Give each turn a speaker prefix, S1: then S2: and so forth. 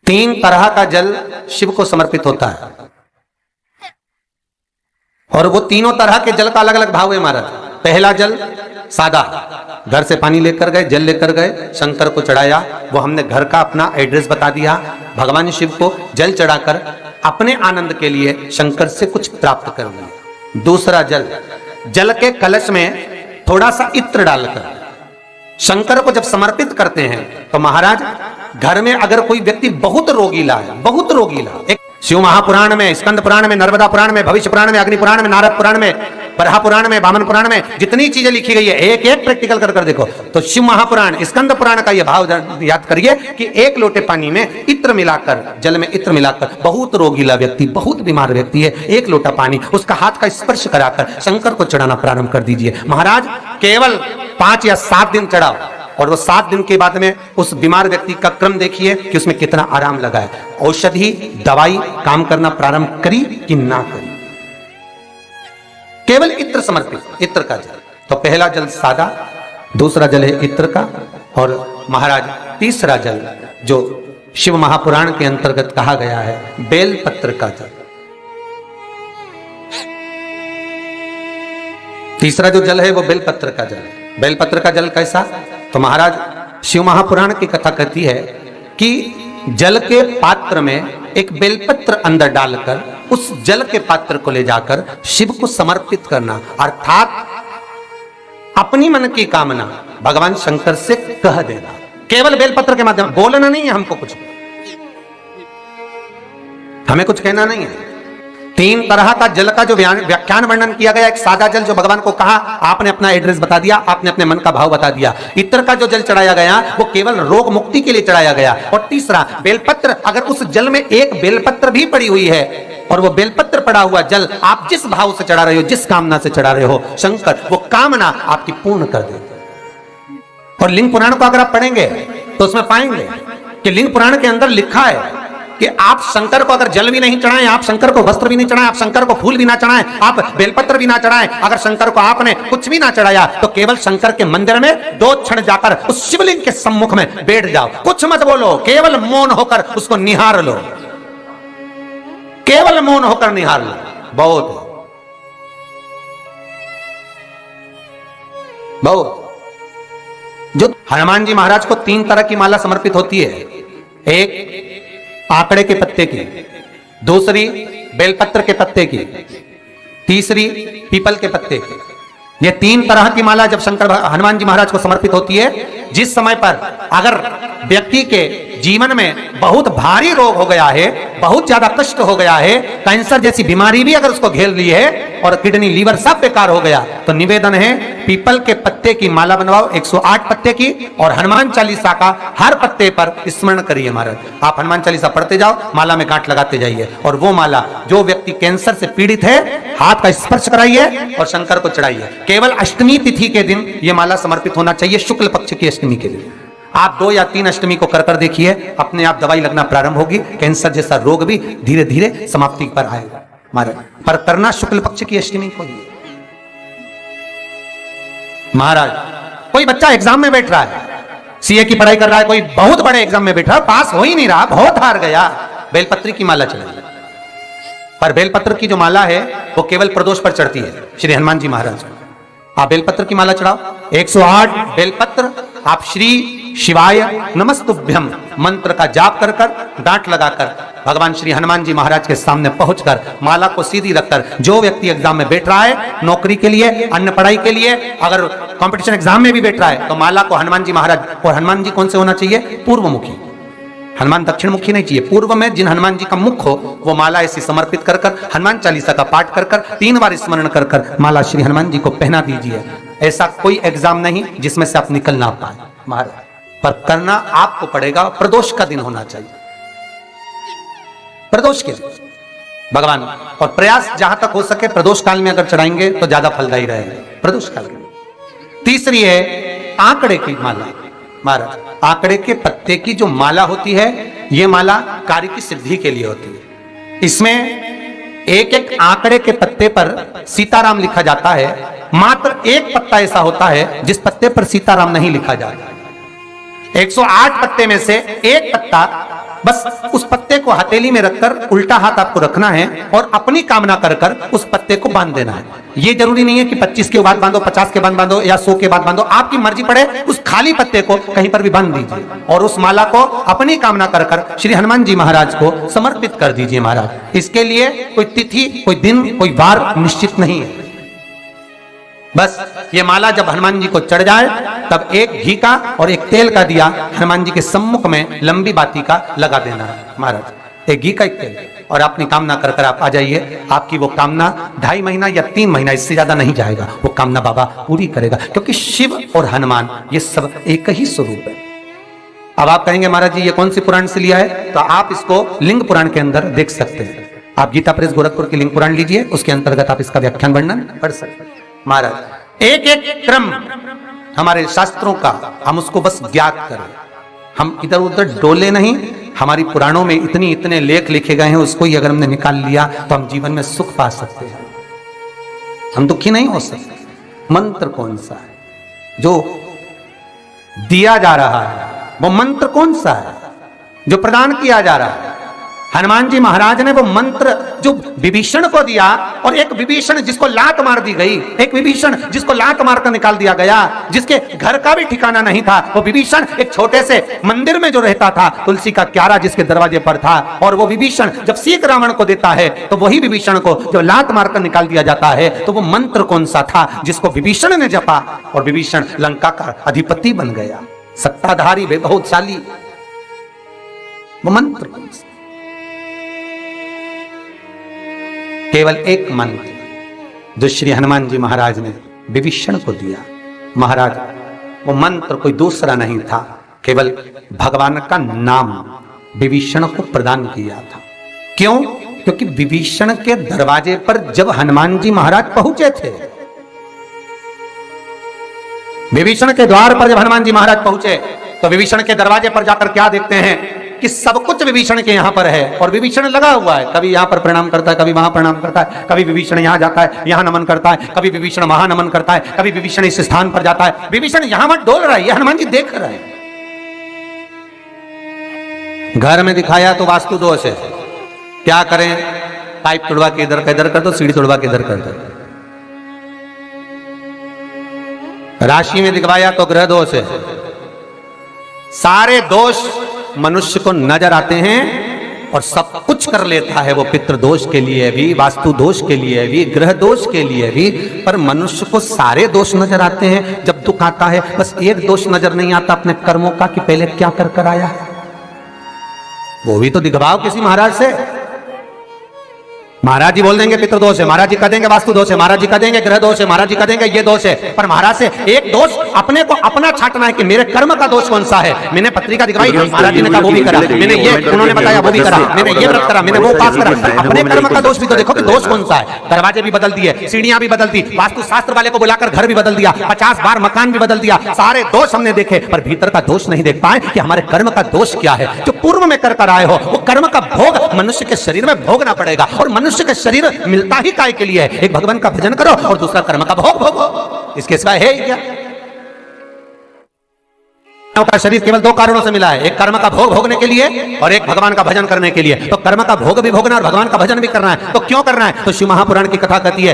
S1: तीन तरह का जल शिव को समर्पित होता है और वो तीनों तरह के जल का अलग अलग भाव है महाराज। पहला जल सादा, घर से पानी लेकर गए, जल लेकर गए, शंकर को चढ़ाया, वो हमने घर का अपना एड्रेस बता दिया, भगवान शिव को जल चढ़ाकर अपने आनंद के लिए शंकर से कुछ प्राप्त कर लिया। दूसरा जल, जल के कलश में थोड़ा सा इत्र डालकर शंकर को जब समर्पित करते हैं तो महाराज घर में अगर कोई व्यक्ति बहुत रोगीला है, बहुत रोगीला, एक शिव महापुराण में, स्कंद पुराण में, नर्मदा पुराण में, भविष्य पुराण में, अग्नि पुराण में, नारद पुराण में, बरहा पुराण में, वामन पुराण में जितनी चीजें लिखी गई है एक एक प्रैक्टिकल कर देखो तो शिव महापुराण, स्कंद पुराण का यह भाव याद करिए कि एक लोटे पानी में इत्र मिलाकर, जल में इत्र मिलाकर, बहुत रोगीला व्यक्ति, बहुत बीमार व्यक्ति है, एक लोटा पानी उसका हाथ का स्पर्श कराकर शंकर को चढ़ाना प्रारंभ कर दीजिए। महाराज केवल 5 या 7 दिन चढ़ाओ और वो 7 दिन के बाद में उस बीमार व्यक्ति का क्रम देखिए कि उसमें कितना आराम लगा है। औषधि दवाई काम करना प्रारंभ करी कि ना करी। केवल इत्र समर्पित, इत्र का जल। तो पहला जल सादा, दूसरा जल है इत्र का, और महाराज तीसरा जल जो शिव महापुराण के अंतर्गत कहा गया है बेलपत्र का जल। तीसरा जो जल है वो बेलपत्र का जल है। बेलपत्र का जल कैसा? तो महाराज शिव महापुराण की कथा कहती है कि जल के पात्र में एक बेलपत्र अंदर डालकर उस जल के पात्र को ले जाकर शिव को समर्पित करना, अर्थात अपनी मन की कामना भगवान शंकर से कह देना, केवल बेलपत्र के माध्यम। बोलना नहीं है हमको, कुछ हमें कुछ कहना नहीं है। 3 तरह का जल का जो व्याख्यान वर्णन किया गया, एक सादा जल जो भगवान को कहा, आपने अपना एड्रेस बता दिया, आपने अपने मन का भाव बता दिया। इत्र का जो जल चढ़ाया गया वो केवल रोग मुक्ति के लिए चढ़ाया गया। और तीसरा बेलपत्र, अगर उस जल में एक बेलपत्र भी पड़ी हुई है और वो बेलपत्र पड़ा हुआ जल आप जिस भाव से चढ़ा रहे हो, जिस कामना से चढ़ा रहे हो, शंकर वो कामना आपकी पूर्ण कर देते। और लिंग पुराण को अगर आप पढ़ेंगे तो उसमें पाएंगे कि लिंग पुराण के अंदर लिखा है कि आप शंकर को अगर जल भी नहीं चढ़ाएं, आप शंकर को वस्त्र भी नहीं चढ़ाएं, आप शंकर को फूल भी ना चढ़ाएं, आप बेलपत्र भी ना चढ़ाएं, अगर शंकर को आपने कुछ भी ना चढ़ाया तो केवल शंकर के मंदिर में 2 क्षण जाकर उस शिवलिंग के सम्मुख में बैठ जाओ, कुछ मत बोलो, केवल मौन होकर उसको निहार लो, केवल मौन होकर निहार लो। बहुत जो हनुमान जी महाराज को 3 तरह की माला समर्पित होती है, एक आंकड़े के पत्ते की, दूसरी बेलपत्र के पत्ते की, तीसरी पीपल के पत्ते की। ये 3 तरह की माला जब शंकर हनुमान जी महाराज को समर्पित होती है, जिस समय पर अगर व्यक्ति के जीवन में बहुत भारी रोग हो गया है, बहुत ज्यादा कष्ट हो गया है, कैंसर जैसी बीमारी भी अगर उसको घेर ली है और किडनी लीवर सब बेकार हो गया, तो निवेदन है पीपल के पत्ते की माला बनवाओ, 108 पत्ते की, और हनुमान चालीसा का हर पत्ते पर स्मरण करिए। महाराज आप हनुमान चालीसा पढ़ते जाओ, माला में गांठ लगाते जाइए, और वो माला जो व्यक्ति कैंसर से पीड़ित है हाथ का स्पर्श कराइए और शंकर को चढ़ाइए। केवल अष्टमी तिथि के दिन ये माला समर्पित होना चाहिए, शुक्ल पक्ष की अष्टमी के दिन। आप 2 या 3 अष्टमी को कर देखिए, अपने आप दवाई लगना प्रारंभ होगी, कैंसर जैसा रोग भी धीरे धीरे समाप्ति पर आएगा। महाराज पर करना शुक्ल पक्ष की अष्टमी को ही। महाराज कोई बच्चा एग्जाम में बैठ रहा है, सीए की पढ़ाई कर रहा है, कोई बहुत बड़े एग्जाम में बैठा, पास हो ही नहीं रहा, बहुत हार गया, बेलपत्र की माला चढ़ाई। पर बेलपत्र की जो माला है वो केवल प्रदोष पर चढ़ती है श्री हनुमान जी महाराज। आप बेलपत्र की माला चढ़ाओ, 108 बेलपत्र, आप श्री शिवाय नमस्तुभ्यम मंत्र का जाप कर गांठ लगाकर भगवान श्री हनुमान जी महाराज के सामने पहुंचकर माला को सीधी रखकर, जो व्यक्ति एग्जाम में बैठ रहा है, नौकरी के लिए, अन्य पढ़ाई के लिए, अगर कंपटीशन एग्जाम में भी बैठ रहा है, तो माला को हनुमान जी महाराज, और हनुमान जी कौन से होना चाहिए? पूर्वमुखी। हनुमान दक्षिण मुखी नहीं चाहिए, पूर्व में जिन हनुमान जी का मुख हो वो माला ऐसी समर्पित कर हनुमान चालीसा का पाठ कर 3 बार स्मरण कर माला श्री हनुमान जी को पहना दीजिए। ऐसा कोई एग्जाम नहीं जिसमें से आप निकल ना पाए महाराज, पर करना आपको पड़ेगा। प्रदोष का दिन होना चाहिए, प्रदोष के दिन भगवान, और प्रयास जहां तक हो सके प्रदोष काल में अगर चढ़ाएंगे तो ज्यादा फलदायी रहेगा, प्रदोष काल में। तीसरी है आंकड़े की माला। महाराज आंकड़े के पत्ते की जो माला होती है, यह माला कार्य की सिद्धि के लिए होती है। इसमें एक एक आंकड़े के पत्ते पर सीताराम लिखा जाता है, मात्र एक पत्ता ऐसा होता है जिस पत्ते पर सीताराम नहीं लिखा जाता। 108 पत्ते में से एक पत्ता बस उस पत्ते को हथेली में रखकर उल्टा हाथ आपको रखना है और अपनी कामना कर कर उस पत्ते को बांध देना है। ये जरूरी नहीं है कि 25 के बाद बांधो, 50 के बाद बांधो या 100 के बाद बांधो, आपकी मर्जी पड़े उस खाली पत्ते को कहीं पर भी बांध दीजिए और उस माला को अपनी कामना कर कर श्री हनुमान जी महाराज को समर्पित कर दीजिए महाराज। इसके लिए कोई तिथि, कोई दिन, कोई वार निश्चित नहीं है। बस ये माला जब हनुमान जी को चढ़ जाए तब एक घी का और एक तेल का दिया हनुमान जी के सम्मुख में लंबी बाती का लगा देना है महाराज, एक घी का एक तेल, और अपनी कामना कर कर आप आ जाइए। आपकी वो कामना 2.5 महीना या 3 महीना, इससे ज्यादा नहीं जाएगा, वो कामना बाबा पूरी करेगा, क्योंकि शिव और हनुमान ये सब एक ही स्वरूप है। अब आप कहेंगे महाराज जी ये कौन सी पुराण से लिया है, तो आप इसको लिंग पुराण के अंदर देख सकते हैं। आप गीता प्रेस गोरखपुर की लिंग पुराण लीजिए, उसके अंतर्गत आप इसका व्याख्यान वर्णन पढ़ सकते हैं महाराज। एक एक क्रम हमारे शास्त्रों का हम उसको बस ज्ञात करें, हम इधर उधर डोले नहीं। हमारी पुराणों में इतने लेख लिखे गए हैं, उसको ही अगर हमने निकाल लिया तो हम जीवन में सुख पा सकते हैं, हम दुखी नहीं हो सकते। मंत्र कौन सा है जो दिया जा रहा है, वो मंत्र कौन सा है जो प्रदान किया जा रहा है? हनुमान जी महाराज ने वो मंत्र जो विभीषण को दिया, और एक विभीषण जिसको लात मार दी गई, एक विभीषण जिसको लात मारकर निकाल दिया गया, जिसके घर का भी ठिकाना नहीं था, वो विभीषण एक छोटे से मंदिर में जो रहता था, तुलसी का क्यारा जिसके दरवाजे पर था, और वो विभीषण जब सीख रावण को देता है तो वही विभीषण को जब लात मारकर निकाल दिया जाता है, तो वो मंत्र कौन सा था जिसको विभीषण ने जपा और विभीषण लंका का अधिपति बन गया, सत्ताधारी वैभवशाली? वो मंत्र कौन सा? केवल एक मंत्र जो श्री हनुमान जी महाराज ने विभीषण को दिया। महाराज वो मंत्र कोई दूसरा नहीं था, केवल भगवान का नाम विभीषण को प्रदान किया था। क्यों? क्योंकि विभीषण के दरवाजे पर जब हनुमान जी महाराज पहुंचे थे, विभीषण के द्वार पर जब हनुमान जी महाराज पहुंचे तो विभीषण के दरवाजे पर जाकर क्या देखते हैं कि सब कुछ विभीषण के यहां पर है, और विभीषण लगा हुआ है, कभी यहां पर प्रणाम करता है, कभी वहां प्रणाम करता है, कभी विभीषण यहां जाता है, यहां नमन करता है, कभी विभीषण वहां नमन करता है, कभी विभीषण इस स्थान पर जाता है, विभीषण यहां मत डोल रहा है, ये हनुमान जी देख रहे हैं। घर में दिखाया तो वास्तु दोष है, क्या करें? पाइप तोड़वा के इधर का इधर कर दो, सीढ़ी तोड़वा के इधर कर दो। राशि में दिखवाया तो ग्रह दोष है। सारे दोष मनुष्य को नजर आते हैं और सब कुछ कर लेता है वो, पितृ दोष के लिए भी, वास्तु दोष के लिए भी, ग्रह दोष के लिए भी, पर मनुष्य को सारे दोष नजर आते हैं। जब दुख आता है बस एक दोष नजर नहीं आता अपने कर्मों का कि पहले क्या कर कर आया है, वो भी तो दिखवाओ किसी महाराज से। महाराज जी बोल देंगे पितृ दोष है, महाराज जी कह देंगे वास्तु दोष है, महाराज जी कह देंगे ग्रह दोष है, महाराज जी कह देंगे ये दोष है, पर महाराज से एक दोष अपने को अपना छाटना है कि मेरे कर्म का दोष कौन सा है। मैंने पत्रिका दिखाई, महाराज जी ने कहा वो भी करा, मैंने ये उन्होंने बताया वो भी करा, मैंने ये व्रत करा, मैंने वो उपास करा, अपने कर्म का दोष भी तो देखो कि दोष कौन सा है। दरवाजे भी बदल दिए, सीढ़ियां भी बदल दी, वास्तु शास्त्र वाले को बुलाकर घर भी बदल दिया, 50 बार मकान भी बदल दिया, सारे दोष हमने देखे, पर भीतर का दोष नहीं देख पाए कि हमारे कर्म का दोष क्या है। जो पूर्व में कर कर आए हो वो कर्म का भोग मनुष्य के शरीर में भोगना पड़ेगा, और मनुष्य के शरीर मिलता ही काय के लिए है? एक भगवान का भजन करो और दूसरा कर्म का भोग भोगो, इसके सिवाय है ही क्या? का शरीर केवल 2 कारणों से मिला है, एक कर्म का भोग भोगने के लिए और एक भगवान का भजन करने के लिए। तो कर्म का भोग भी भोगना और भगवान का भजन भी करना है, तो क्यों करना है? तो शिव महापुराण की कथा कहती है